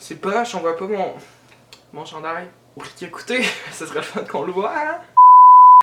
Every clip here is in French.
C'est poche, on voit pas mon chandail. Écoutez, ce serait le fun qu'on le voit, hein?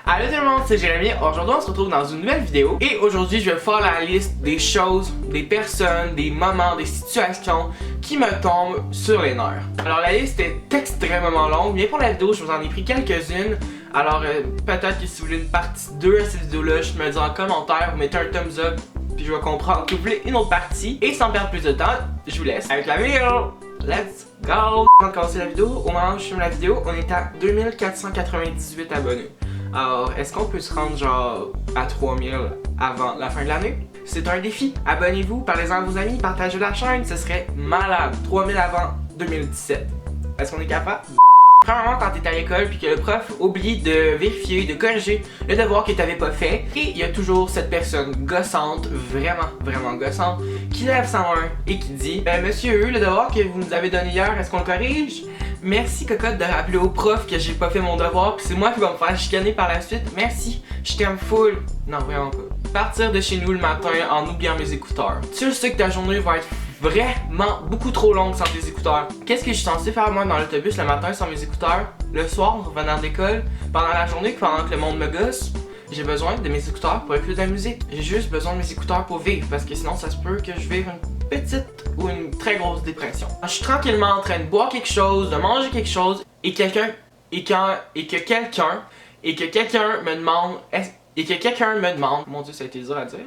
Allô tout le monde, c'est Jérémy. Aujourd'hui on se retrouve dans une nouvelle vidéo. Et aujourd'hui je vais faire la liste des choses, des personnes, des moments, des situations qui me tombent sur les nerfs. Alors la liste est extrêmement longue, mais pour la vidéo je vous en ai pris quelques-unes. Alors peut-être que si vous voulez une partie 2 à cette vidéo-là, je me dis en commentaire, vous mettez un thumbs up, puis je vais comprendre que vous voulez une autre partie. Et sans perdre plus de temps, je vous laisse avec la vidéo. Let's go! Avant de commencer la vidéo, au moment où je filme la vidéo, on est à 2498 abonnés. Alors, est-ce qu'on peut se rendre genre à 3000 avant la fin de l'année? C'est un défi. Abonnez-vous, parlez-en à vos amis, partagez la chaîne, ce serait malade. 3000 avant 2017. Est-ce qu'on est capable? Premièrement, quand t'es à l'école puis que le prof oublie de vérifier, de corriger le devoir que t'avais pas fait, et il y a toujours cette personne gossante, vraiment gossante, qui lève sa main et qui dit Monsieur, le devoir que vous nous avez donné hier, est-ce qu'on le corrige? Merci cocotte de rappeler au prof que j'ai pas fait mon devoir puis c'est moi qui va me faire chicaner par la suite. Merci, je t'aime full. Non, vraiment pas. Partir de chez nous le matin en oubliant mes écouteurs. Tu sais que ta journée va être vraiment beaucoup trop longue sans tes écouteurs. Qu'est-ce que je suis censé faire moi dans l'autobus le matin sans mes écouteurs? Le soir, en revenant d'école, pendant la journée, pendant que le monde me gosse? J'ai besoin de mes écouteurs pour écouter de la musique. J'ai juste besoin de mes écouteurs pour vivre parce que sinon ça se peut que je vive une petite ou une très grosse dépression. Je suis tranquillement en train de boire quelque chose, de manger quelque chose et que quelqu'un me demande, mon Dieu ça a été dur à dire.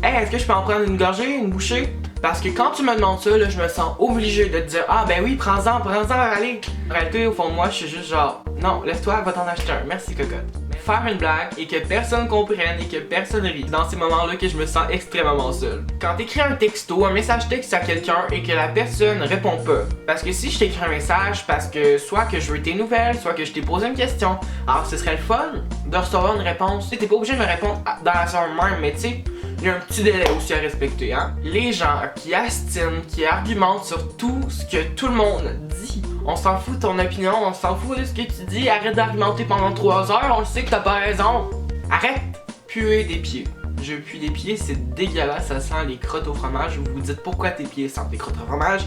Hey, est-ce que je peux en prendre une gorgée, une bouchée? Parce que quand tu me demandes ça, là, je me sens obligé de te dire ah ben oui, prends-en, allez. En réalité, au fond de moi, je suis juste genre non, laisse-toi, va t'en acheter un, merci cocotte. Faire une blague et que personne comprenne et que personne rit. Dans ces moments-là que je me sens extrêmement seul. Quand t'écris un texto, un message texte à quelqu'un et que la personne répond pas. Parce que si je t'écris un message, parce que soit que je veux tes nouvelles, soit que je t'ai posé une question, alors ce serait le fun de recevoir une réponse. Tu sais, t'es pas obligé de me répondre dans la seconde même, mais tu sais, il y a un petit délai aussi à respecter, hein. Les gens qui astinent, qui argumentent sur tout ce que tout le monde dit. On s'en fout de ton opinion, on s'en fout de ce que tu dis, arrête d'argumenter pendant 3 heures, on le sait que t'as pas raison. Arrête! Puer des pieds. Je pue des pieds, c'est dégueulasse, ça sent les crottes au fromage. Vous vous dites pourquoi tes pieds sentent les crottes au fromage?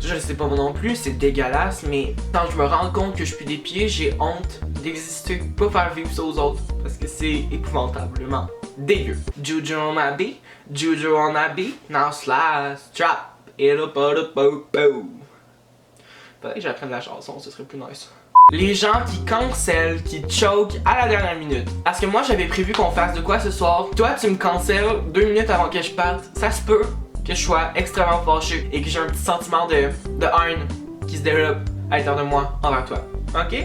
Je ne sais pas moi non plus, c'est dégueulasse, mais quand je me rends compte que je pue des pieds, j'ai honte d'exister. Pas faire vivre ça aux autres, parce que c'est épouvantablement dégueu. Juju on a be, now slash, trap, it up, faudrait que j'apprenne la chanson, ce serait plus nice. Les gens qui cancellent, qui choke à la dernière minute. Parce que moi j'avais prévu qu'on fasse de quoi ce soir. Toi tu me cancelles 2 minutes avant que je parte. Ça se peut que je sois extrêmement fâché et que j'ai un petit sentiment de haine qui se développe à l'intérieur de moi envers toi. Ok?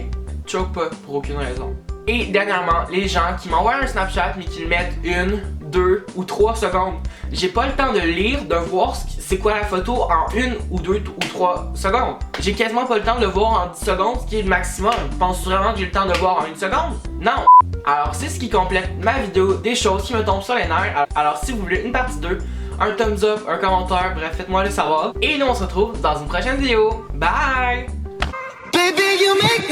Choke pas pour aucune raison. Et dernièrement, les gens qui m'envoient un Snapchat mais qui le mettent 1, 2 ou 3 secondes. J'ai pas le temps de lire, de voir c'est quoi la photo en 1 ou 2 ou 3 secondes. J'ai quasiment pas le temps de le voir en 10 secondes, ce qui est le maximum. Penses-tu vraiment que j'ai le temps de le voir en 1 seconde? Non! Alors c'est ce qui complète ma vidéo des choses qui me tombent sur les nerfs. Alors si vous voulez une partie 2, un thumbs up, un commentaire, bref faites-moi le savoir. Et nous on se retrouve dans une prochaine vidéo. Bye! Baby, you make